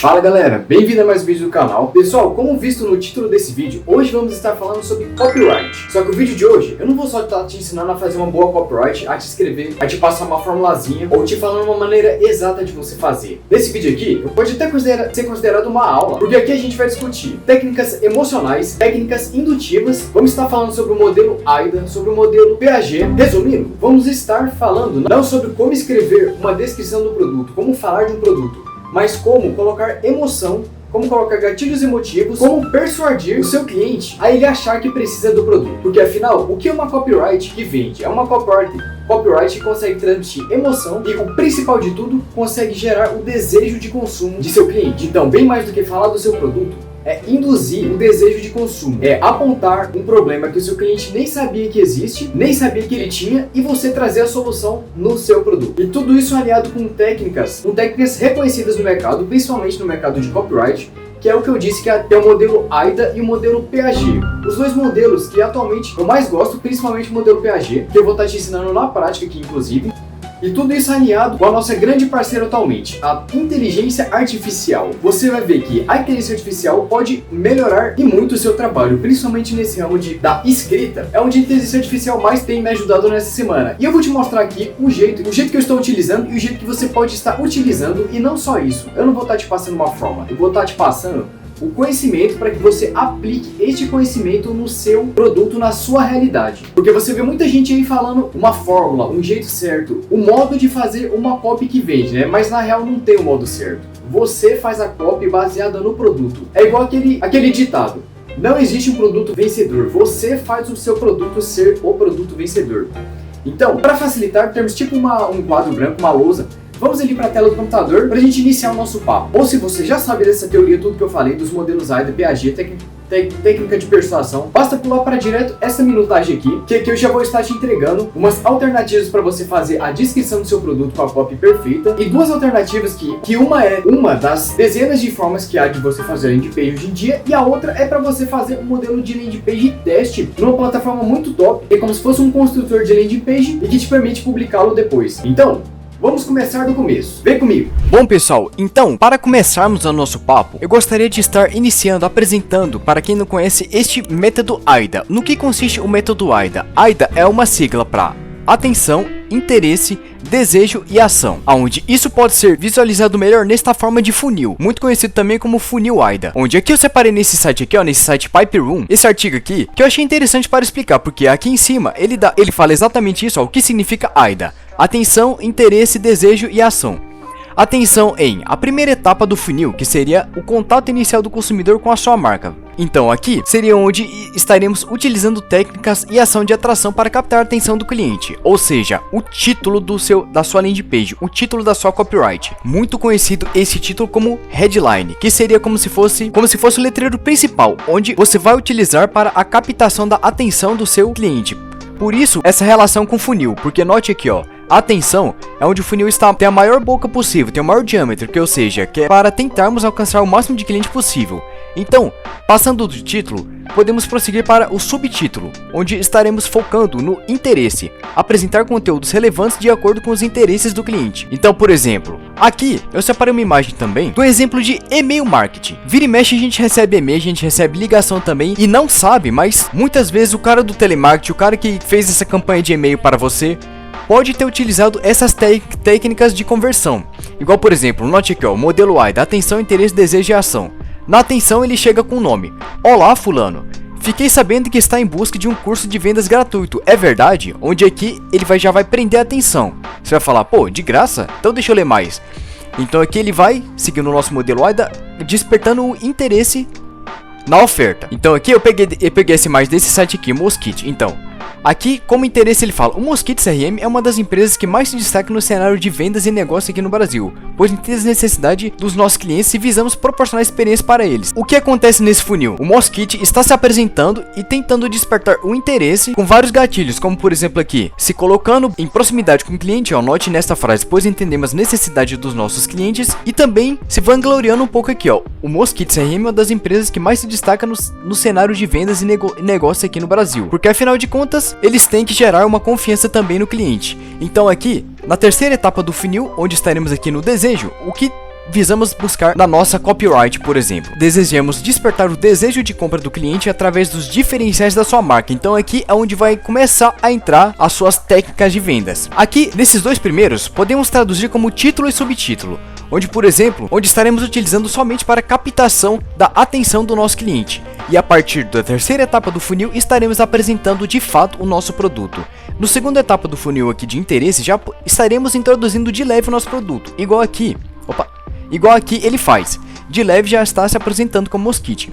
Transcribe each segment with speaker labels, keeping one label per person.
Speaker 1: Fala galera, bem-vindo a mais um vídeo do canal. Pessoal, como visto no título desse vídeo, hoje vamos estar falando sobre copyright. Só que o vídeo de hoje, eu não vou só estar te ensinando a fazer uma boa copyright, a te escrever, a te passar uma formulazinha ou te falando uma maneira exata de você fazer. Nesse vídeo aqui, pode até ser considerado uma aula, porque aqui a gente vai discutir técnicas emocionais, técnicas indutivas, vamos estar falando sobre o modelo AIDA, sobre o modelo PAG. Resumindo, vamos estar falando não sobre como escrever uma descrição do produto, como falar de um produto, mas como colocar emoção, como colocar gatilhos emotivos, como persuadir o seu cliente a ele achar que precisa do produto. Porque afinal, o que é uma copyright que vende? É uma copyright que consegue transmitir emoção e, o principal de tudo, consegue gerar o desejo de consumo de seu cliente. Então, bem mais do que falar do seu produto, é induzir o desejo de consumo, é apontar um problema que o seu cliente nem sabia que existe, nem sabia que ele tinha, e você trazer a solução no seu produto. E tudo isso aliado com técnicas reconhecidas no mercado, principalmente no mercado de copyright, que é o que eu disse que é o modelo AIDA e o modelo PAG. Os dois modelos que atualmente eu mais gosto, principalmente o modelo PAG, que eu vou estar te ensinando na prática aqui, inclusive. E tudo isso alinhado com a nossa grande parceira atualmente, a inteligência artificial. Você vai ver que a inteligência artificial pode melhorar e muito o seu trabalho, principalmente nesse ramo da escrita. É onde a inteligência artificial mais tem me ajudado nessa semana. E eu vou te mostrar aqui o jeito que eu estou utilizando e o jeito que você pode estar utilizando. E não só isso, eu não vou estar te passando uma forma, eu vou estar te passando o conhecimento para que você aplique este conhecimento no seu produto, na sua realidade. Porque você vê muita gente aí falando uma fórmula, um jeito certo, o modo de fazer uma copy que vende, né? Mas na real não tem o modo certo. Você faz a copy baseada no produto. É igual aquele ditado: não existe um produto vencedor, você faz o seu produto ser o produto vencedor. Então, para facilitar, temos tipo um quadro branco, uma lousa. Vamos ali para a tela do computador para a gente iniciar o nosso papo. Ou se você já sabe dessa teoria, tudo que eu falei dos modelos AIDA, PAG, técnica de persuasão, basta pular para direto essa minutagem aqui, que eu já vou estar te entregando umas alternativas para você fazer a descrição do seu produto com a copy perfeita, e duas alternativas que uma é uma das dezenas de formas que há de você fazer landing page hoje em dia, e a outra é para você fazer um modelo de landing page teste numa plataforma muito top, que é como se fosse um construtor de landing page e que te permite publicá-lo depois. Então, vamos começar do começo. Vem comigo.
Speaker 2: Bom pessoal, então, para começarmos o nosso papo, eu gostaria de estar apresentando, para quem não conhece, este método AIDA. No que consiste o método AIDA? AIDA é uma sigla para atenção, interesse, desejo e ação, onde isso pode ser visualizado melhor nesta forma de funil, muito conhecido também como funil AIDA, onde aqui eu separei nesse site aqui, ó, nesse site Pipe Room, esse artigo aqui, que eu achei interessante para explicar, porque aqui em cima ele fala exatamente isso, ó, o que significa AIDA: atenção, interesse, desejo e ação. Atenção em a primeira etapa do funil, que seria o contato inicial do consumidor com a sua marca. Então aqui seria onde estaremos utilizando técnicas e ação de atração para captar a atenção do cliente, ou seja, o título da sua landing page, o título da sua copyright, muito conhecido esse título como headline, que seria como se fosse o letreiro principal, onde você vai utilizar para a captação da atenção do seu cliente. Por isso essa relação com funil, porque note aqui, ó, a atenção é onde o funil tem a maior boca possível, tem o maior diâmetro, que é para tentarmos alcançar o máximo de cliente possível. Então, passando do título, podemos prosseguir para o subtítulo, onde estaremos focando no interesse, apresentar conteúdos relevantes de acordo com os interesses do cliente. Então, por exemplo, aqui eu separei uma imagem também do exemplo de e-mail marketing. Vira e mexe a gente recebe e-mail, a gente recebe ligação também e não sabe, mas muitas vezes o cara do telemarketing, o cara que fez essa campanha de e-mail para você, pode ter utilizado essas técnicas de conversão. Igual, por exemplo, note aqui, ó, o modelo AIDA: atenção, interesse, desejo e ação. Na atenção ele chega com o nome: olá fulano, fiquei sabendo que está em busca de um curso de vendas gratuito, é verdade? Onde aqui ele já vai prender a atenção. Você vai falar: pô, de graça? Então deixa eu ler mais. Então aqui ele vai, seguindo o nosso modelo AIDA, despertando o interesse na oferta. Então aqui eu peguei essa imagem desse site aqui, Mosquite. Então, aqui, como interesse, ele fala: o Mosquite CRM é uma das empresas que mais se destaca no cenário de vendas e negócio aqui no Brasil, pois entende as necessidades dos nossos clientes e visamos proporcionar experiência para eles. O que acontece nesse funil? O Mosquite está se apresentando e tentando despertar o interesse com vários gatilhos, como por exemplo aqui, se colocando em proximidade com o cliente, ó, note nesta frase: pois entendemos as necessidades dos nossos clientes, e também se vangloriando um pouco aqui, ó, o Mosquite CRM é uma das empresas que mais se destaca no cenário de vendas e negócio aqui no Brasil, porque afinal de contas, eles têm que gerar uma confiança também no cliente. Então aqui, na terceira etapa do funil, onde estaremos aqui no desejo, o que visamos buscar na nossa copyright, por exemplo. Desejamos despertar o desejo de compra do cliente através dos diferenciais da sua marca. Então aqui é onde vai começar a entrar as suas técnicas de vendas. Aqui, nesses dois primeiros, podemos traduzir como título e subtítulo, onde, por exemplo, onde estaremos utilizando somente para captação da atenção do nosso cliente. E a partir da terceira etapa do funil, estaremos apresentando de fato o nosso produto. Na segunda etapa do funil aqui de interesse, já estaremos introduzindo de leve o nosso produto, igual aqui ele faz. De leve já está se apresentando como mosquite.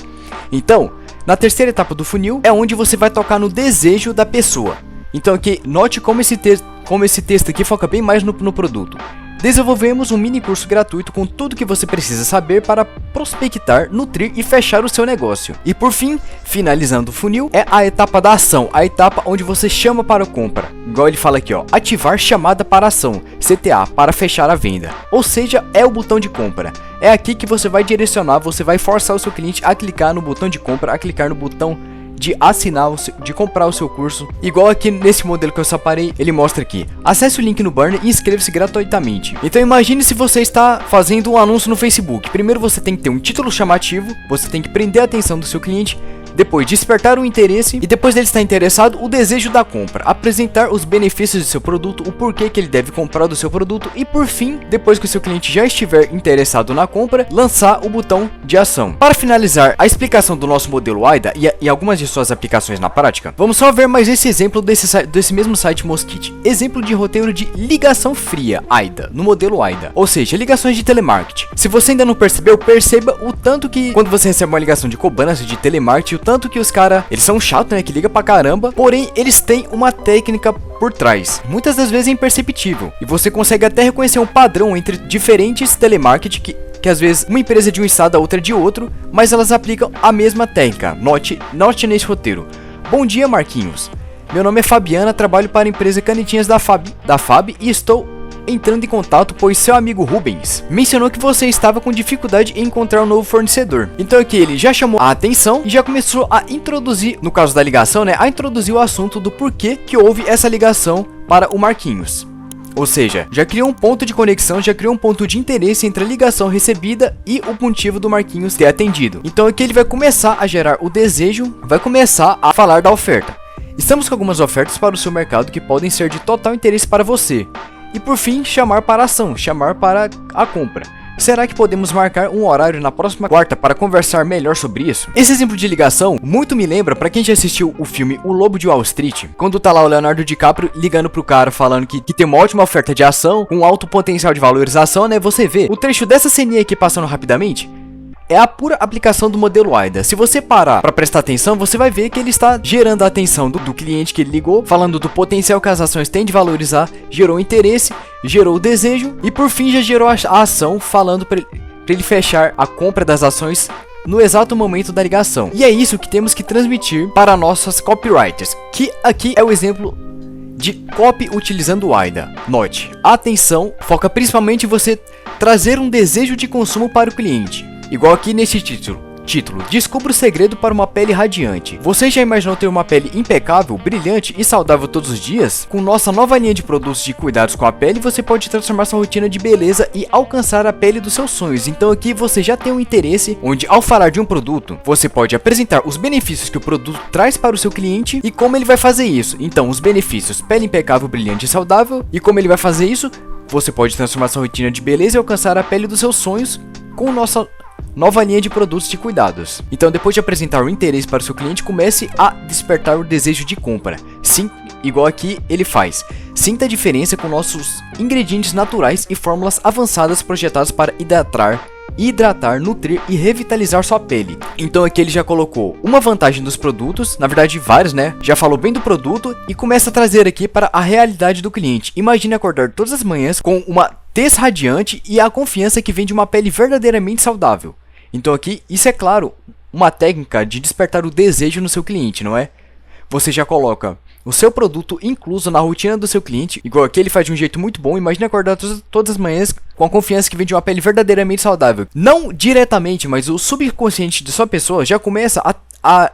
Speaker 2: Então, na terceira etapa do funil é onde você vai tocar no desejo da pessoa. Então aqui, note como esse texto aqui foca bem mais no produto. Desenvolvemos um mini curso gratuito com tudo que você precisa saber para prospectar, nutrir e fechar o seu negócio. E por fim, finalizando o funil, é a etapa da ação, a etapa onde você chama para a compra. Igual ele fala aqui, ó, ativar chamada para ação, CTA, para fechar a venda. Ou seja, é o botão de compra. É aqui que você vai direcionar, você vai forçar o seu cliente a clicar no botão de compra, a clicar no botão de assinar, de comprar o seu curso. Igual aqui nesse modelo que eu separei, ele mostra aqui: acesse o link no banner e inscreva-se gratuitamente. Então imagine se você está fazendo um anúncio no Facebook. Primeiro você tem que ter um título chamativo, você tem que prender a atenção do seu cliente, depois despertar o interesse e depois dele estar interessado, o desejo da compra, apresentar os benefícios do seu produto, o porquê que ele deve comprar do seu produto e por fim, depois que o seu cliente já estiver interessado na compra, lançar o botão de ação. Para finalizar a explicação do nosso modelo AIDA e algumas de suas aplicações na prática, vamos só ver mais esse exemplo desse mesmo site Mosquite, exemplo de roteiro de ligação fria AIDA, no modelo AIDA, ou seja, ligações de telemarketing. Se você ainda não percebeu, perceba o tanto que quando você recebe uma ligação de cobrança de telemarketing, tanto que os caras, eles são chatos, né, que liga pra caramba, porém eles têm uma técnica por trás, muitas das vezes é imperceptível, e você consegue até reconhecer um padrão entre diferentes telemarketing que às vezes uma empresa é de um estado, a outra é de outro, mas elas aplicam a mesma técnica. Note nesse roteiro: bom dia, Marquinhos, meu nome é Fabiana, trabalho para a empresa Canetinhas da FAB e estou entrando em contato, pois seu amigo Rubens mencionou que você estava com dificuldade em encontrar um novo fornecedor. Então aqui ele já chamou a atenção e já começou a introduzir, no caso da ligação, né, a introduzir o assunto do porquê que houve essa ligação para o Marquinhos. Ou seja, já criou um ponto de conexão, já criou um ponto de interesse entre a ligação recebida e o motivo do Marquinhos ter atendido. Então aqui ele vai começar a gerar o desejo, vai começar a falar da oferta. Estamos com algumas ofertas para o seu mercado que podem ser de total interesse para você. E por fim, chamar para a ação, chamar para a compra. Será que podemos marcar um horário na próxima quarta para conversar melhor sobre isso? Esse exemplo de ligação muito me lembra, para quem já assistiu o filme O Lobo de Wall Street, quando tá lá o Leonardo DiCaprio ligando pro cara falando que tem uma ótima oferta de ação, com alto potencial de valorização, né? Você vê o trecho dessa ceninha aqui passando rapidamente. É a pura aplicação do modelo AIDA. Se você parar para prestar atenção, você vai ver que ele está gerando a atenção do cliente que ele ligou, falando do potencial que as ações têm de valorizar, gerou o interesse, gerou o desejo e por fim já gerou a ação, falando para ele fechar a compra das ações no exato momento da ligação. E é isso que temos que transmitir para nossas copywriters, que aqui é o exemplo de copy utilizando o AIDA. Note, a atenção foca principalmente em você trazer um desejo de consumo para o cliente. Igual aqui nesse título, descubra o segredo para uma pele radiante. Você já imaginou ter uma pele impecável, brilhante e saudável todos os dias? Com nossa nova linha de produtos de cuidados com a pele, você pode transformar sua rotina de beleza e alcançar a pele dos seus sonhos. Então aqui você já tem um interesse, onde ao falar de um produto, você pode apresentar os benefícios que o produto traz para o seu cliente e como ele vai fazer isso. Então os benefícios: pele impecável, brilhante e saudável. E como ele vai fazer isso? Você pode transformar sua rotina de beleza e alcançar a pele dos seus sonhos com nossa nova linha de produtos de cuidados. Então, depois de apresentar o interesse para o seu cliente, comece a despertar o desejo de compra. Sim, igual aqui ele faz. Sinta a diferença com nossos ingredientes naturais e fórmulas avançadas projetadas para hidratar, nutrir e revitalizar sua pele. Então aqui ele já colocou uma vantagem dos produtos, na verdade vários, né? Já falou bem do produto e começa a trazer aqui para a realidade do cliente. Imagine acordar todas as manhãs com uma tez radiante e a confiança que vem de uma pele verdadeiramente saudável. Então aqui, isso é claro, uma técnica de despertar o desejo no seu cliente, não é? Você já coloca o seu produto incluso na rotina do seu cliente, igual aqui ele faz de um jeito muito bom. Imagine acordar todas as manhãs com a confiança que vem de uma pele verdadeiramente saudável. Não diretamente, mas o subconsciente de sua pessoa já começa a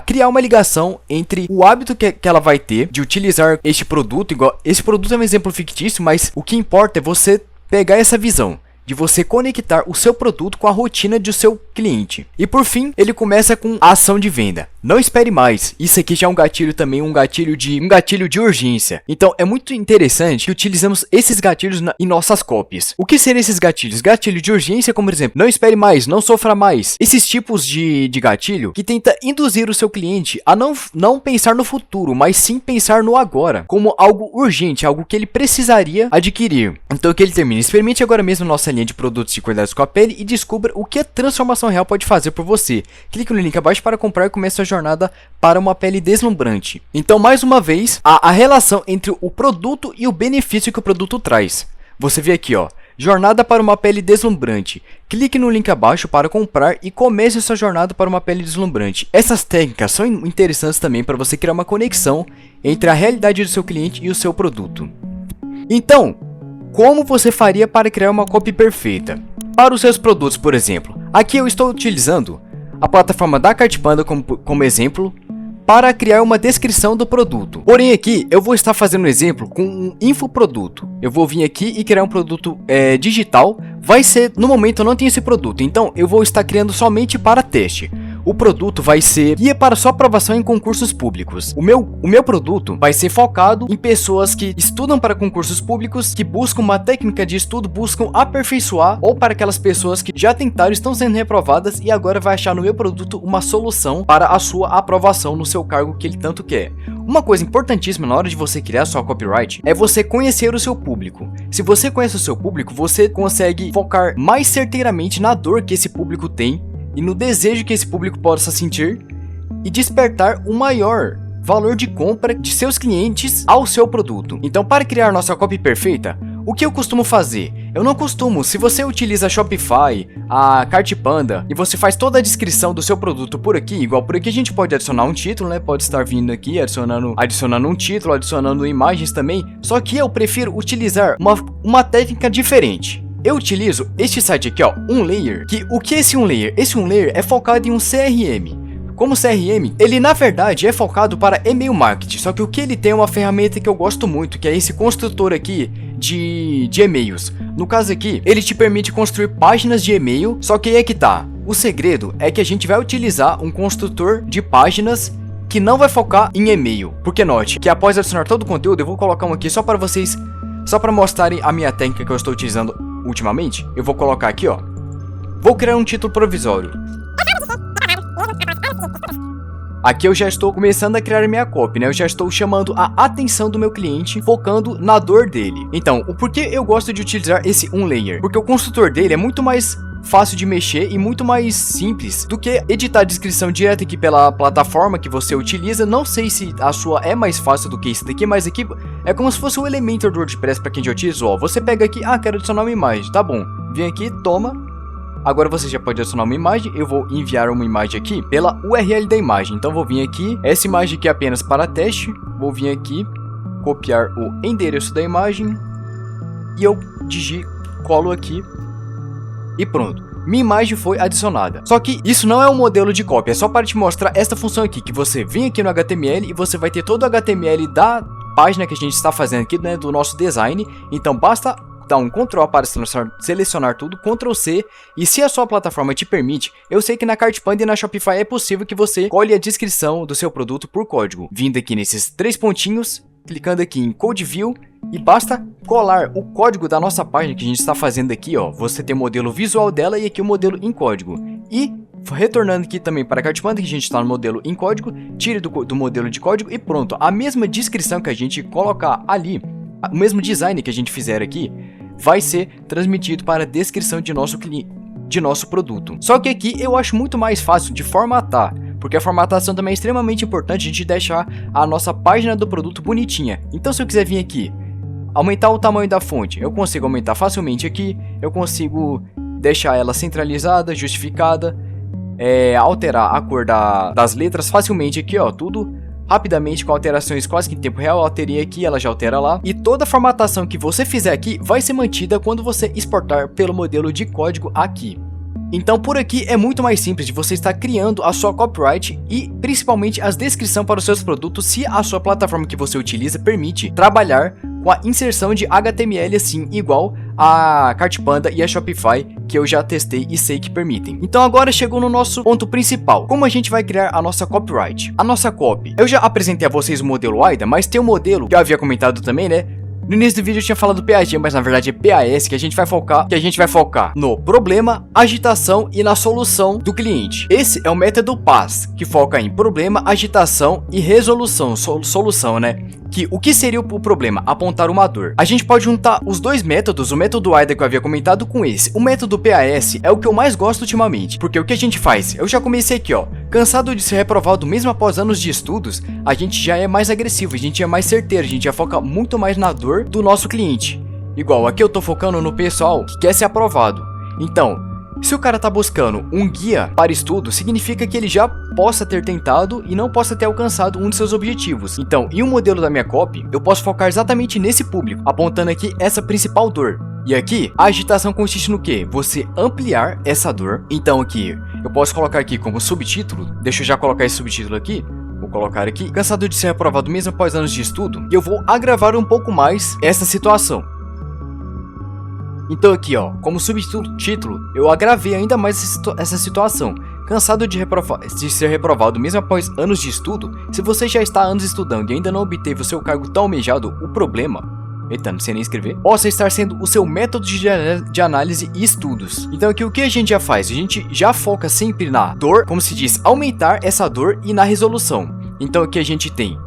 Speaker 2: criar uma ligação entre o hábito que ela vai ter de utilizar este produto. Igual, esse produto é um exemplo fictício, mas o que importa é você pegar essa visão de você conectar o seu produto com a rotina do seu cliente. E por fim, ele começa com a ação de venda. Não espere mais. Isso aqui já é um gatilho também, um gatilho de urgência. Então é muito interessante que utilizamos esses gatilhos em nossas copies. O que seriam esses gatilhos? Gatilho de urgência, como por exemplo, não espere mais, não sofra mais. Esses tipos de gatilho que tenta induzir o seu cliente a não pensar no futuro, mas sim pensar no agora, como algo urgente, algo que ele precisaria adquirir. Então o que ele termina? Experimente agora mesmo nossa linha de produtos de cuidados com a pele e descubra o que a transformação real pode fazer por você. Clique no link abaixo para comprar e comece a jornada para uma pele deslumbrante. Então, mais uma vez, a relação entre o produto e o benefício que o produto traz. Você vê aqui, ó, jornada para uma pele deslumbrante. Clique no link abaixo para comprar e comece sua jornada para uma pele deslumbrante. Essas técnicas são interessantes também para você criar uma conexão entre a realidade do seu cliente e o seu produto. Então, como você faria para criar uma copy perfeita? Para os seus produtos, por exemplo, aqui eu estou utilizando a plataforma da Cartpanda como exemplo para criar uma descrição do produto. Porém aqui eu vou estar fazendo um exemplo com um infoproduto. Eu vou vir aqui e criar um produto digital. Vai ser, no momento eu não tenho esse produto, então eu vou estar criando somente para teste. O produto vai ser guia para sua aprovação em concursos públicos. O meu produto vai ser focado em pessoas que estudam para concursos públicos, que buscam uma técnica de estudo, buscam aperfeiçoar, ou para aquelas pessoas que já tentaram, estão sendo reprovadas e agora vai achar no meu produto uma solução para a sua aprovação no seu cargo que ele tanto quer. Uma coisa importantíssima na hora de você criar sua copyright é você conhecer o seu público. Se você conhece o seu público, você consegue focar mais certeiramente na dor que esse público tem e no desejo que esse público possa sentir e despertar o maior valor de compra de seus clientes ao seu produto. Então, para criar nossa copy perfeita, o que eu costumo fazer? Eu não costumo, se você utiliza a Shopify, a Cartpanda e você faz toda a descrição do seu produto por aqui, igual por aqui a gente pode adicionar um título, né? Pode estar vindo aqui adicionando um título, adicionando imagens também. Só que eu prefiro utilizar uma técnica diferente. Eu utilizo este site aqui, ó, OneLayer. O que é esse OneLayer? Esse OneLayer é focado em um CRM. Como CRM, ele na verdade é focado para e-mail marketing. Só que o que ele tem é uma ferramenta que eu gosto muito, que é esse construtor aqui de e-mails. No caso aqui, ele te permite construir páginas de e-mail. Só que aí é que tá. O segredo é que a gente vai utilizar um construtor de páginas que não vai focar em e-mail. Porque note que após adicionar todo o conteúdo, eu vou colocar um aqui só para vocês, só para mostrarem a minha técnica que eu estou utilizando ultimamente. Eu vou colocar aqui, ó. Vou criar um título provisório. Aqui eu já estou começando a criar minha copy, né? Eu já estou chamando a atenção do meu cliente, focando na dor dele. Então, o porquê eu gosto de utilizar esse OneLayer? Porque o construtor dele é muito mais fácil de mexer e muito mais simples do que editar a descrição direto aqui pela plataforma que você utiliza. Não sei se a sua é mais fácil do que esse daqui, mas aqui é como se fosse o Elementor do WordPress para quem já utilizou. Ó, você pega aqui, quero adicionar uma imagem, tá bom, vem aqui, toma. Agora você já pode adicionar uma imagem. Eu vou enviar uma imagem aqui pela URL da imagem. Então vou vir aqui, essa imagem aqui é apenas para teste. Vou vir aqui, copiar o endereço da imagem e eu colo aqui e pronto. Minha imagem foi adicionada. Só que isso não é um modelo de cópia, é só para te mostrar esta função aqui, que você vem aqui no HTML e você vai ter todo o HTML da página que a gente está fazendo aqui, né, do nosso design. Então basta dar um Ctrl A para selecionar tudo, Ctrl C, e se a sua plataforma te permite, eu sei que na Cartpanda e na Shopify é possível que você colhe a descrição do seu produto por código, vindo aqui nesses 3 pontinhos, clicando aqui em Code View, e basta colar o código da nossa página que a gente está fazendo aqui, ó. Você tem o modelo visual dela e aqui o modelo em código. E retornando aqui também para a Cartpanda, que a gente está no modelo em código, tire do modelo de código e pronto. A mesma descrição que a gente colocar ali, o mesmo design que a gente fizer aqui, vai ser transmitido para a descrição de nosso produto. Só que aqui eu acho muito mais fácil de formatar, porque a formatação também é extremamente importante, a gente deixar a nossa página do produto bonitinha. Então se eu quiser vir aqui, aumentar o tamanho da fonte, eu consigo aumentar facilmente aqui, eu consigo deixar ela centralizada, justificada, alterar a cor das letras facilmente aqui, ó, tudo rapidamente com alterações quase que em tempo real. Eu alterei aqui, ela já altera lá. E toda a formatação que você fizer aqui vai ser mantida quando você exportar pelo modelo de código aqui. Então por aqui é muito mais simples de você estar criando a sua copyright e principalmente as descrições para os seus produtos, se a sua plataforma que você utiliza permite trabalhar com a inserção de HTML assim, igual a Cartpanda e a Shopify, que eu já testei e sei que permitem. Então agora chegou no nosso ponto principal, como a gente vai criar a nossa copyright. A nossa copy, eu já apresentei a vocês o modelo AIDA, mas tem um modelo que eu havia comentado também, né? No início do vídeo eu tinha falado PAG, mas na verdade é PAS, que a gente vai focar no problema, agitação e na solução do cliente. Esse é o método PAS, que foca em problema, agitação e resolução, solução, né? O que seria o problema? Apontar uma dor. A gente pode juntar os dois métodos, o método AIDA que eu havia comentado com esse. O método PAS é o que eu mais gosto ultimamente, porque o que a gente faz? Eu já comecei aqui, ó. Cansado de ser reprovado mesmo após anos de estudos, a gente já é mais agressivo, a gente é mais certeiro, a gente já foca muito mais na dor do nosso cliente. Igual, aqui eu tô focando no pessoal que quer ser aprovado. Então, se o cara tá buscando um guia para estudo, significa que ele já possa ter tentado e não possa ter alcançado um de seus objetivos. Então, em um modelo da minha copy, eu posso focar exatamente nesse público, apontando aqui essa principal dor. E aqui, a agitação consiste no quê? Você ampliar essa dor. Então aqui, eu posso colocar aqui como subtítulo, deixa eu já colocar esse subtítulo aqui. Vou colocar aqui, cansado de ser reprovado mesmo após anos de estudo, e eu vou agravar um pouco mais essa situação. Então aqui, ó, como subtítulo, eu agravei ainda mais essa situação. Cansado de ser reprovado mesmo após anos de estudo? Se você já está há anos estudando e ainda não obteve o seu cargo tão almejado, o problema... Eita, não sei nem escrever. Possa estar sendo o seu método de análise e estudos. Então aqui o que a gente já faz? A gente já foca sempre na dor, como se diz, aumentar essa dor e na resolução. Então aqui a gente tem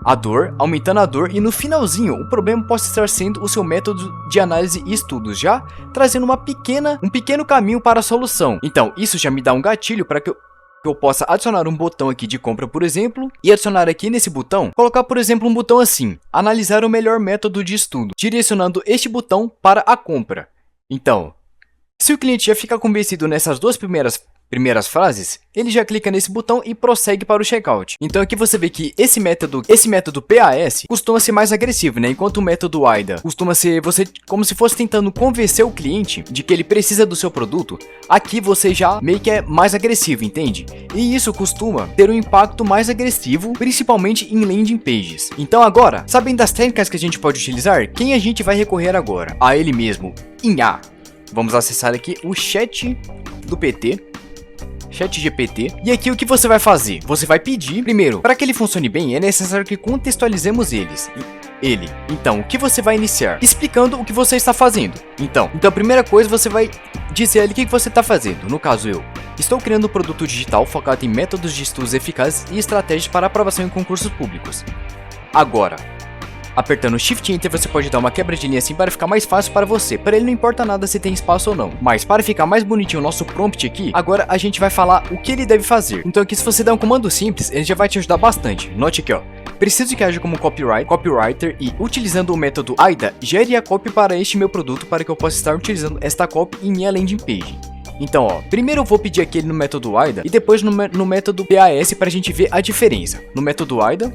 Speaker 2: a dor, aumentando a dor, e no finalzinho o problema pode estar sendo o seu método de análise e estudos, já trazendo um pequeno caminho para a solução. Então isso já me dá um gatilho para que eu possa adicionar um botão aqui de compra, por exemplo, e adicionar aqui nesse botão, colocar por exemplo um botão assim, analisar o melhor método de estudo, direcionando este botão para a compra. Então, se o cliente já fica convencido nessas duas primeiras frases, ele já clica nesse botão e prossegue para o checkout. Então aqui você vê que esse método PAS costuma ser mais agressivo, né? Enquanto o método AIDA costuma ser você como se fosse tentando convencer o cliente de que ele precisa do seu produto. Aqui você já meio que é mais agressivo, entende? E isso costuma ter um impacto mais agressivo, principalmente em landing pages. Então agora, sabendo das técnicas que a gente pode utilizar, quem a gente vai recorrer agora? A ele mesmo, IA. Vamos acessar aqui o chat do PT. ChatGPT. E aqui o que você vai fazer? Você vai pedir, primeiro, para que ele funcione bem, é necessário que contextualizemos ele. Então, o que você vai iniciar? Explicando o que você está fazendo. Então a primeira coisa você vai dizer ali o que você está fazendo. No caso eu estou criando um produto digital focado em métodos de estudos eficazes e estratégias para aprovação em concursos públicos. Agora, apertando Shift Enter você pode dar uma quebra de linha assim para ficar mais fácil para você. Para ele não importa nada se tem espaço ou não. Mas para ficar mais bonitinho o nosso prompt aqui, agora a gente vai falar o que ele deve fazer. Então aqui se você der um comando simples, ele já vai te ajudar bastante. Note aqui, ó. Preciso que haja como copywriter e, utilizando o método AIDA, gere a copy para este meu produto para que eu possa estar utilizando esta copy em minha landing page. Então, ó, primeiro eu vou pedir aquele no método AIDA e depois no método PAS para a gente ver a diferença. No método AIDA...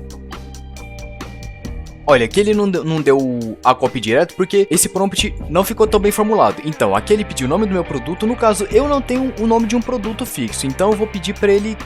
Speaker 2: Olha, aqui ele não deu a copy direto porque esse prompt não ficou tão bem formulado. Então, aqui ele pediu o nome do meu produto. No caso, eu não tenho o nome de um produto fixo. Então, eu vou pedir para ele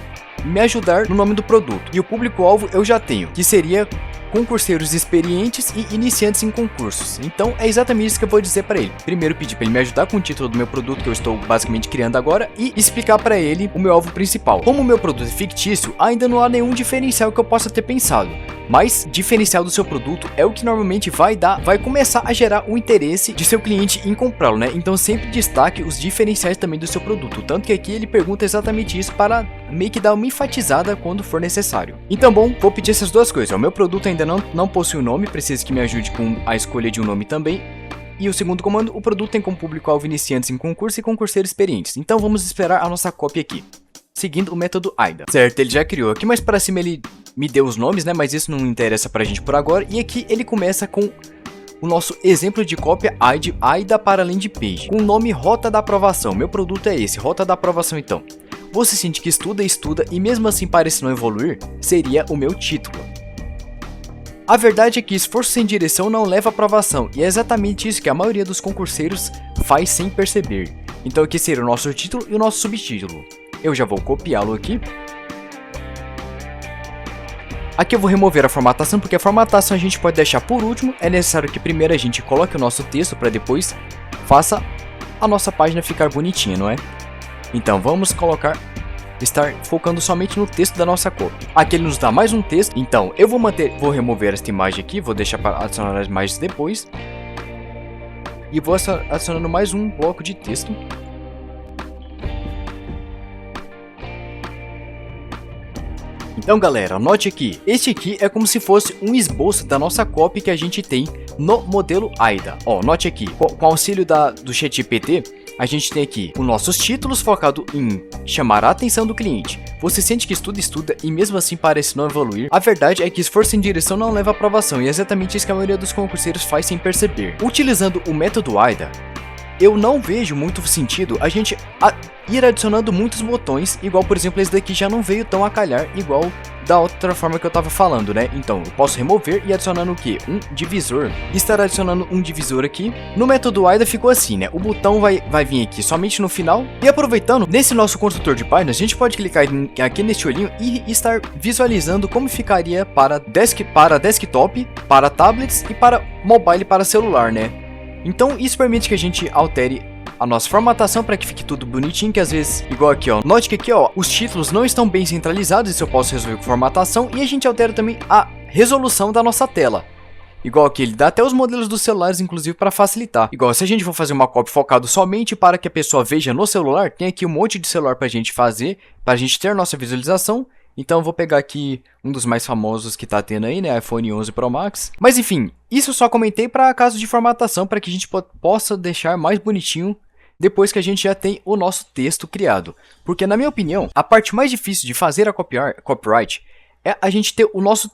Speaker 2: me ajudar no nome do produto. E o público-alvo eu já tenho, que seria concurseiros experientes e iniciantes em concursos. Então, é exatamente isso que eu vou dizer para ele. Primeiro, pedir para ele me ajudar com o título do meu produto que eu estou basicamente criando agora e explicar para ele o meu alvo principal. Como o meu produto é fictício, ainda não há nenhum diferencial que eu possa ter pensado. Mas diferencial do seu produto é o que normalmente vai começar a gerar o interesse de seu cliente em comprá-lo, né? Então sempre destaque os diferenciais também do seu produto. Tanto que aqui ele pergunta exatamente isso para meio que dar uma enfatizada quando for necessário. Então bom, vou pedir essas duas coisas. O meu produto ainda não possui um nome, preciso que me ajude com a escolha de um nome também. E o segundo comando, o produto tem como público-alvo iniciantes em concurso e concurseiros experientes. Então vamos esperar a nossa cópia aqui, seguindo o método AIDA. Certo, ele já criou. Aqui mais para cima ele me deu os nomes, né? Mas isso não interessa pra gente por agora. E aqui ele começa com o nosso exemplo de cópia AIDA para landing page, com o nome Rota da Aprovação. Meu produto é esse, Rota da Aprovação então. Você sente que estuda e mesmo assim parece não evoluir, seria o meu título. A verdade é que esforço sem direção não leva à aprovação, e é exatamente isso que a maioria dos concurseiros faz sem perceber. Então aqui seria o nosso título e o nosso subtítulo. Eu já vou copiá-lo aqui. Aqui eu vou remover a formatação, porque a formatação a gente pode deixar por último. É necessário que primeiro a gente coloque o nosso texto para depois faça a nossa página ficar bonitinha, não é? Então vamos estar focando somente no texto da nossa copy. Aqui ele nos dá mais um texto, então eu vou remover esta imagem aqui, vou deixar para adicionar as imagens depois. E vou adicionando mais um bloco de texto. Então galera, note aqui, este aqui é como se fosse um esboço da nossa copy que a gente tem no modelo AIDA. Ó, note aqui, com auxílio do ChatGPT, a gente tem aqui os nossos títulos focado em chamar a atenção do cliente. Você sente que estuda e mesmo assim parece não evoluir? A verdade é que esforço em direção não leva à aprovação e é exatamente isso que a maioria dos concurseiros faz sem perceber. Utilizando o método AIDA, eu não vejo muito sentido a gente ir adicionando muitos botões, igual por exemplo esse daqui já não veio tão a calhar igual da outra forma que eu tava falando, né? Então eu posso remover e adicionando o que? Um divisor. Estar adicionando um divisor aqui. No método AIDA ficou assim, né? O botão vai vir aqui somente no final. E aproveitando, nesse nosso construtor de páginas, a gente pode clicar aqui neste olhinho e estar visualizando como ficaria para desktop, para tablets e para mobile, para celular, né? Então isso permite que a gente altere a nossa formatação para que fique tudo bonitinho, que às vezes, igual aqui ó, note que aqui ó, os títulos não estão bem centralizados, isso eu posso resolver com formatação, e a gente altera também a resolução da nossa tela. Igual aqui, ele dá até os modelos dos celulares, inclusive, para facilitar. Igual, se a gente for fazer uma copy focado somente para que a pessoa veja no celular, tem aqui um monte de celular para a gente fazer, para a gente ter nossa visualização. Então eu vou pegar aqui um dos mais famosos que tá tendo aí, né, iPhone 11 Pro Max. Mas enfim, isso eu só comentei para caso de formatação, para que a gente possa deixar mais bonitinho depois que a gente já tem o nosso texto criado. Porque na minha opinião, a parte mais difícil de fazer a copyright é a gente ter o nosso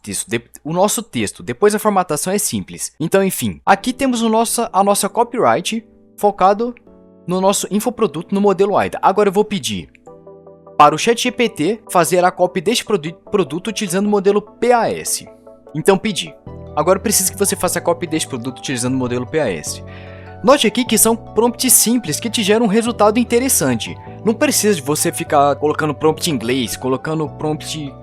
Speaker 2: texto. Depois a formatação é simples. Então enfim, aqui temos a nossa copyright focado no nosso infoproduto no modelo AIDA. Agora eu vou pedir para o ChatGPT fazer a copy deste produto utilizando o modelo PAS. Então pedi. Agora eu preciso que você faça a copy deste produto utilizando o modelo PAS. Note aqui que são prompts simples que te geram um resultado interessante. Não precisa de você ficar colocando prompt em inglês, colocando prompt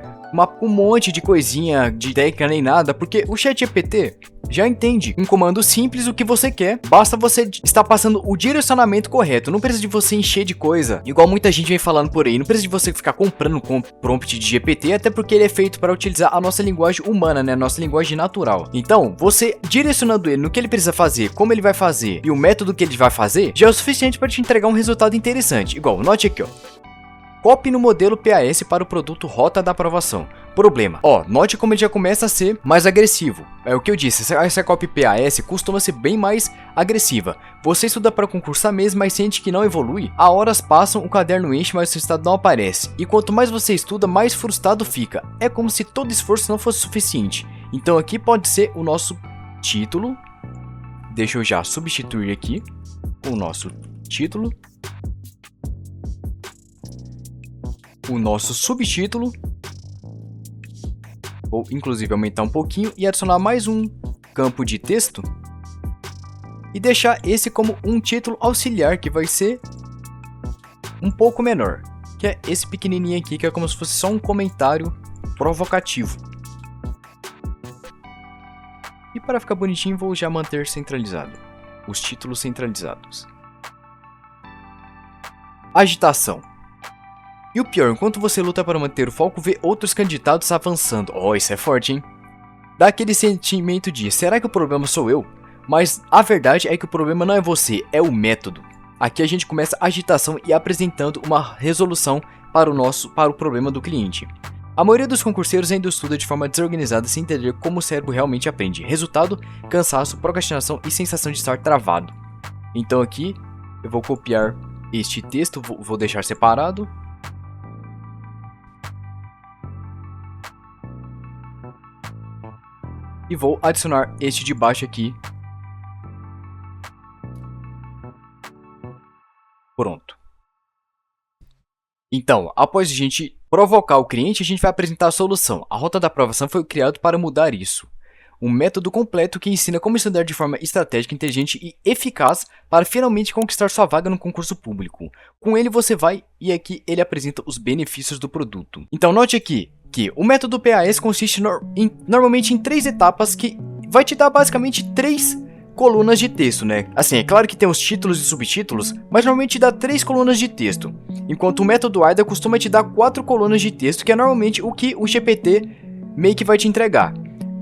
Speaker 2: um monte de coisinha de técnica nem nada, porque o ChatGPT já entende um comando simples o que você quer, basta você estar passando o direcionamento correto, não precisa de você encher de coisa, igual muita gente vem falando por aí, não precisa de você ficar comprando prompt de GPT, até porque ele é feito para utilizar a nossa linguagem humana, né, a nossa linguagem natural. Então, você direcionando ele no que ele precisa fazer, como ele vai fazer e o método que ele vai fazer, já é o suficiente para te entregar um resultado interessante. Igual, note aqui ó, copy no modelo PAS para o produto Rota da Aprovação. Problema, ó, note como ele já começa a ser mais agressivo. É o que eu disse, essa copy PAS costuma ser bem mais agressiva. Você estuda para concursar mesmo, mas sente que não evolui. As horas passam, o caderno enche, mas o resultado não aparece. E quanto mais você estuda, mais frustrado fica. É como se todo esforço não fosse suficiente. Então aqui pode ser o nosso título. Deixa eu já substituir aqui o nosso título. O nosso subtítulo, ou inclusive aumentar um pouquinho e adicionar mais um campo de texto e deixar esse como um título auxiliar que vai ser um pouco menor, que é esse pequenininho aqui, que é como se fosse só um comentário provocativo. E para ficar bonitinho vou já manter centralizado, os títulos centralizados. Agitação. E o pior, enquanto você luta para manter o foco, vê outros candidatos avançando. Oh, isso é forte, hein? Dá aquele sentimento de, será que o problema sou eu? Mas a verdade é que o problema não é você, é o método. Aqui a gente começa a agitação e apresentando uma resolução para o problema do cliente. A maioria dos concurseiros ainda estuda de forma desorganizada sem entender como o cérebro realmente aprende. Resultado, cansaço, procrastinação e sensação de estar travado. Então aqui eu vou copiar este texto, vou deixar separado. E vou adicionar este de baixo aqui. Pronto. Então, após a gente provocar o cliente, a gente vai apresentar a solução. A rota da aprovação foi criada para mudar isso. Um método completo que ensina como estudar de forma estratégica, inteligente e eficaz para finalmente conquistar sua vaga no concurso público. Com ele você vai e aqui ele apresenta os benefícios do produto. Então note aqui que o método PAS consiste normalmente em 3 etapas que vai te dar basicamente 3 colunas de texto, né? Assim, é claro que tem os títulos e subtítulos, mas normalmente dá 3 colunas de texto, enquanto o método AIDA costuma te dar 4 colunas de texto, que é normalmente o que o GPT meio que vai te entregar.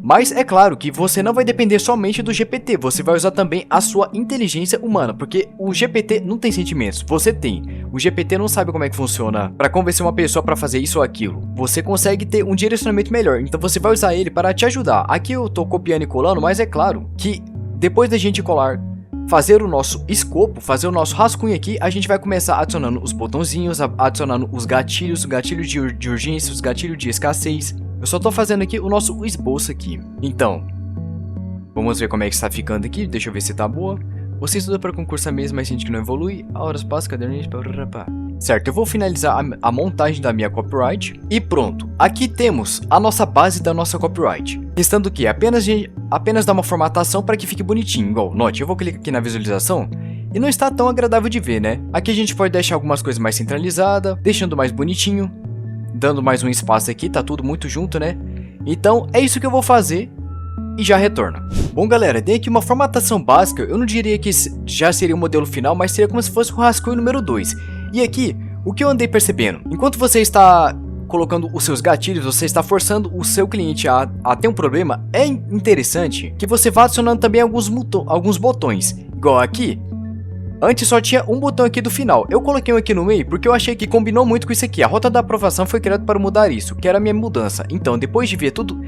Speaker 2: Mas é claro que você não vai depender somente do GPT, você vai usar também a sua inteligência humana, porque o GPT não tem sentimentos, você tem. O GPT não sabe como é que funciona para convencer uma pessoa para fazer isso ou aquilo. Você consegue ter um direcionamento melhor, então você vai usar ele para te ajudar. Aqui eu tô copiando e colando, mas é claro que depois da gente colar, fazer o nosso escopo, fazer o nosso rascunho aqui, a gente vai começar adicionando os botãozinhos, adicionando os gatilhos, gatilho de urgência, os gatilhos de escassez. Eu só tô fazendo aqui o nosso esboço aqui. Então, vamos ver como é que está ficando aqui. Deixa eu ver se tá boa. Você estuda para concurso mesmo, mas sente que não evolui. A horas passam, caderninhos... Certo, eu vou finalizar a montagem da minha copyright. E pronto, aqui temos a nossa base da nossa copyright. Restando o que? Apenas dar uma formatação para que fique bonitinho. Igual, note, eu vou clicar aqui na visualização e não está tão agradável de ver, né? Aqui a gente pode deixar algumas coisas mais centralizadas, deixando mais bonitinho, dando mais um espaço aqui, tá tudo muito junto, né? Então é isso que eu vou fazer e já retorno. Bom galera, dei aqui uma formatação básica, eu não diria que já seria o modelo final, mas seria como se fosse o rascunho número 2. E aqui, o que eu andei percebendo? Enquanto você está colocando os seus gatilhos, você está forçando o seu cliente a ter um problema, é interessante que você vá adicionando também alguns botões. Igual aqui, antes só tinha um botão aqui do final, eu coloquei um aqui no meio porque eu achei que combinou muito com isso aqui. A rota da aprovação foi criada para mudar isso, que era a minha mudança. Então depois de ver tudo,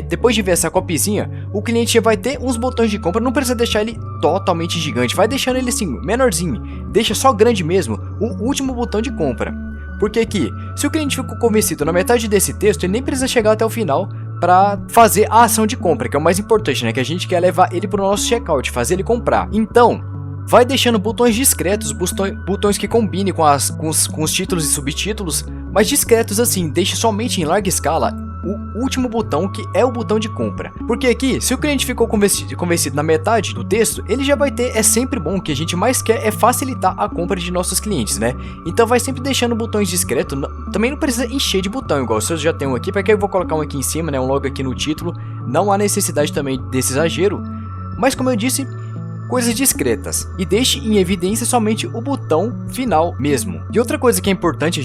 Speaker 2: depois de ver essa copyzinha, o cliente já vai ter uns botões de compra, não precisa deixar ele totalmente gigante, vai deixando ele assim, menorzinho, deixa só grande mesmo, o último botão de compra. Porque aqui, se o cliente ficou convencido na metade desse texto, ele nem precisa chegar até o final para fazer a ação de compra, que é o mais importante, né? Que a gente quer levar ele para o nosso checkout, fazer ele comprar. Então, vai deixando botões discretos, botões que combinem com os títulos e subtítulos, mas discretos assim, deixe somente em larga escala o último botão, que é o botão de compra. Porque aqui, se o cliente ficou convencido na metade do texto, ele já vai ter, é sempre bom, o que a gente mais quer é facilitar a compra de nossos clientes, né? Então vai sempre deixando botões discretos, também não precisa encher de botão, igual se eu já tenho aqui, para que eu vou colocar um aqui em cima, né, um logo aqui no título, não há necessidade também desse exagero, mas como eu disse, coisas discretas, e deixe em evidência somente o botão final mesmo. E outra coisa que é importante,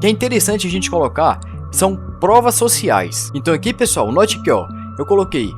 Speaker 2: que é interessante a gente colocar, são provas sociais. Então aqui pessoal, note que ó, eu coloquei,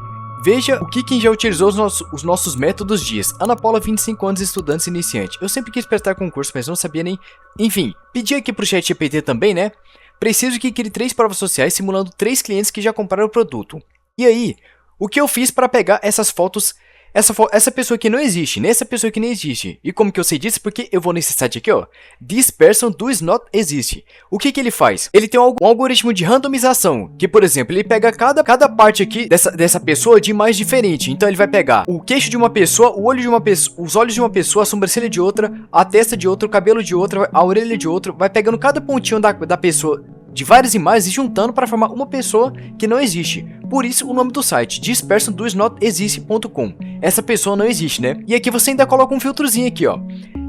Speaker 2: veja o que quem já utilizou os nossos métodos diz. Ana Paula, 25 anos, estudante iniciante. Eu sempre quis prestar concurso, mas não sabia nem... Enfim, pedi aqui pro ChatGPT também, né? Preciso que crie 3 provas sociais simulando 3 clientes que já compraram o produto. E aí, o que eu fiz para pegar essas fotos... Essa pessoa aqui não existe, nessa pessoa aqui nem existe. E como que eu sei disso? Porque eu vou nesse site aqui, ó. This person does not exist. O que que ele faz? Ele tem um algoritmo de randomização, que por exemplo, ele pega cada parte aqui dessa pessoa de mais diferente. Então ele vai pegar o queixo de uma pessoa, o olho de uma pessoa, os olhos de uma pessoa, a sobrancelha de outra, a testa de outra, o cabelo de outra, a orelha de outra. Vai pegando cada pontinho da pessoa de várias imagens e juntando para formar uma pessoa que não existe. Por isso o nome do site, thispersondoesnotexist.com. Essa pessoa não existe, né? E aqui você ainda coloca um filtrozinho aqui, ó.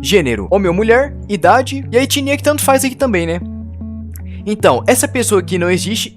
Speaker 2: Gênero, homem ou mulher, idade e a etnia, que tanto faz aqui também, né? Então, essa pessoa aqui não existe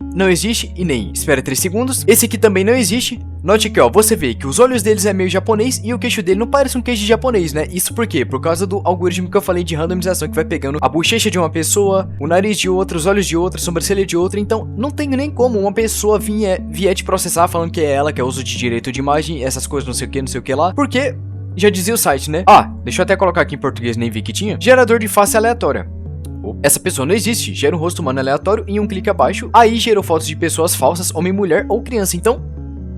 Speaker 2: e nem espera 3 segundos. Esse aqui também não existe. Note aqui, ó, você vê que os olhos deles é meio japonês e o queixo dele não parece um queixo de japonês, né? Isso por quê? Por causa do algoritmo que eu falei de randomização, que vai pegando a bochecha de uma pessoa, o nariz de outra, os olhos de outra, a sobrancelha de outra. Então, não tem nem como uma pessoa vier te processar falando que é ela, que é uso de direito de imagem, essas coisas não sei o que lá. Porque já dizia o site, né? Ah, deixa eu até colocar aqui em português, nem vi que tinha. Gerador de face aleatória. Essa pessoa não existe, gera um rosto humano aleatório em um clique abaixo, aí gerou fotos de pessoas falsas, homem, mulher ou criança. Então,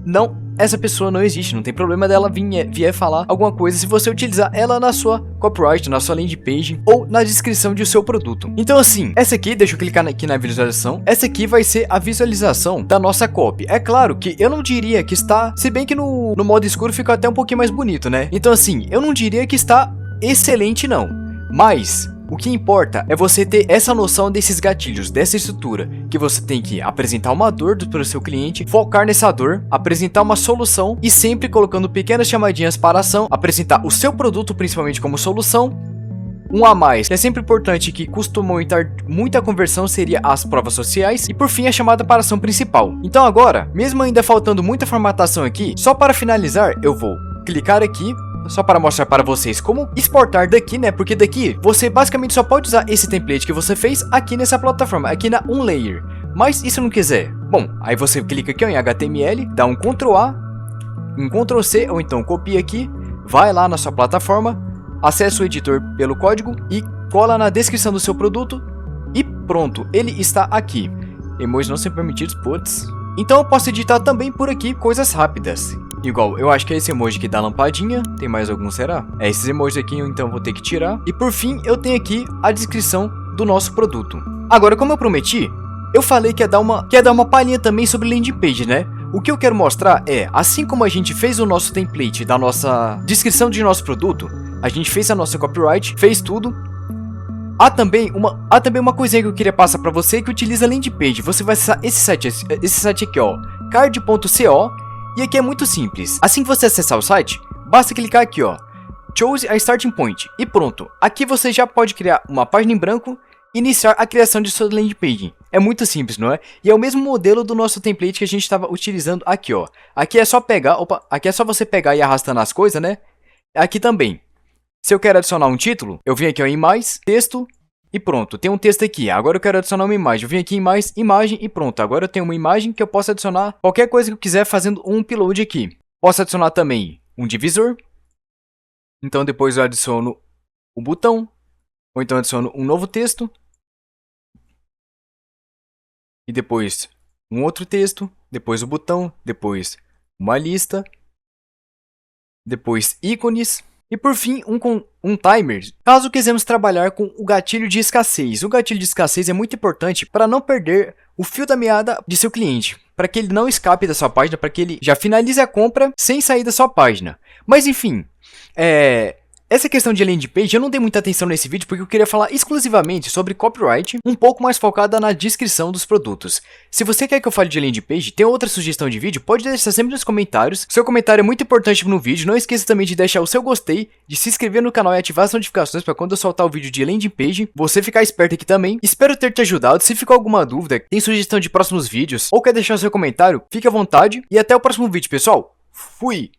Speaker 2: não, essa pessoa não existe, não tem problema dela vier falar alguma coisa se você utilizar ela na sua copyright, na sua landing page ou na descrição do seu produto. Então assim, essa aqui, deixa eu clicar aqui na visualização, essa aqui vai ser a visualização da nossa copy. É claro que eu não diria que está, se bem que no modo escuro fica até um pouquinho mais bonito, né? Então assim, eu não diria que está excelente não, mas... o que importa é você ter essa noção desses gatilhos, dessa estrutura, que você tem que apresentar uma dor para o seu cliente, focar nessa dor, apresentar uma solução e sempre colocando pequenas chamadinhas para a ação, apresentar o seu produto principalmente como solução. Um a mais, que é sempre importante, que costuma aumentar muita conversão, seria as provas sociais e por fim a chamada para a ação principal. Então agora, mesmo ainda faltando muita formatação aqui, só para finalizar eu vou clicar aqui, só para mostrar para vocês como exportar daqui, né? Porque daqui você basicamente só pode usar esse template que você fez aqui nessa plataforma, aqui na Unlayer. Mas e se não quiser? Bom, aí você clica aqui ó, em HTML, dá um Ctrl A, um Ctrl C, ou então copia aqui, vai lá na sua plataforma, acessa o editor pelo código e cola na descrição do seu produto e pronto, ele está aqui. Emojis não são permitidos, putz. Então eu posso editar também por aqui coisas rápidas. Igual, eu acho que é esse emoji aqui da lampadinha. Tem mais algum, será? É esses emojis aqui, então eu vou ter que tirar. E por fim, eu tenho aqui a descrição do nosso produto. Agora, como eu prometi, eu falei que ia dar uma palhinha também sobre landing page, né? O que eu quero mostrar é, assim como a gente fez o nosso template da nossa descrição de nosso produto, a gente fez a nossa copyright, fez tudo. Há também uma coisinha que eu queria passar para você que utiliza landing page. Você vai acessar esse site aqui, ó, card.co, e aqui é muito simples. Assim que você acessar o site, basta clicar aqui, ó, Choose a Starting Point, e pronto. Aqui você já pode criar uma página em branco e iniciar a criação de sua landing page. É muito simples, não é? E é o mesmo modelo do nosso template que a gente estava utilizando aqui, ó. Aqui é só pegar, aqui é só você pegar e arrastando as coisas, né? Aqui também. Se eu quero adicionar um título, eu vim aqui ó, em mais, texto e pronto. Tem um texto aqui. Agora eu quero adicionar uma imagem. Eu vim aqui em mais, imagem e pronto. Agora eu tenho uma imagem que eu posso adicionar qualquer coisa que eu quiser fazendo um upload aqui. Posso adicionar também um divisor. Então depois eu adiciono o botão. Ou então adiciono um novo texto. E depois um outro texto. Depois o botão. Depois uma lista. Depois ícones. E por fim, um timer, caso quisermos trabalhar com o gatilho de escassez. O gatilho de escassez é muito importante para não perder o fio da meada de seu cliente, para que ele não escape da sua página, para que ele já finalize a compra sem sair da sua página. Mas enfim, essa questão de landing page eu não dei muita atenção nesse vídeo porque eu queria falar exclusivamente sobre copyright, um pouco mais focada na descrição dos produtos. Se você quer que eu fale de landing page, tem outra sugestão de vídeo, pode deixar sempre nos comentários. Seu comentário é muito importante no vídeo, não esqueça também de deixar o seu gostei, de se inscrever no canal e ativar as notificações para quando eu soltar o vídeo de landing page, você ficar esperto aqui também. Espero ter te ajudado, se ficou alguma dúvida, tem sugestão de próximos vídeos, ou quer deixar o seu comentário, fique à vontade e até o próximo vídeo, pessoal. Fui!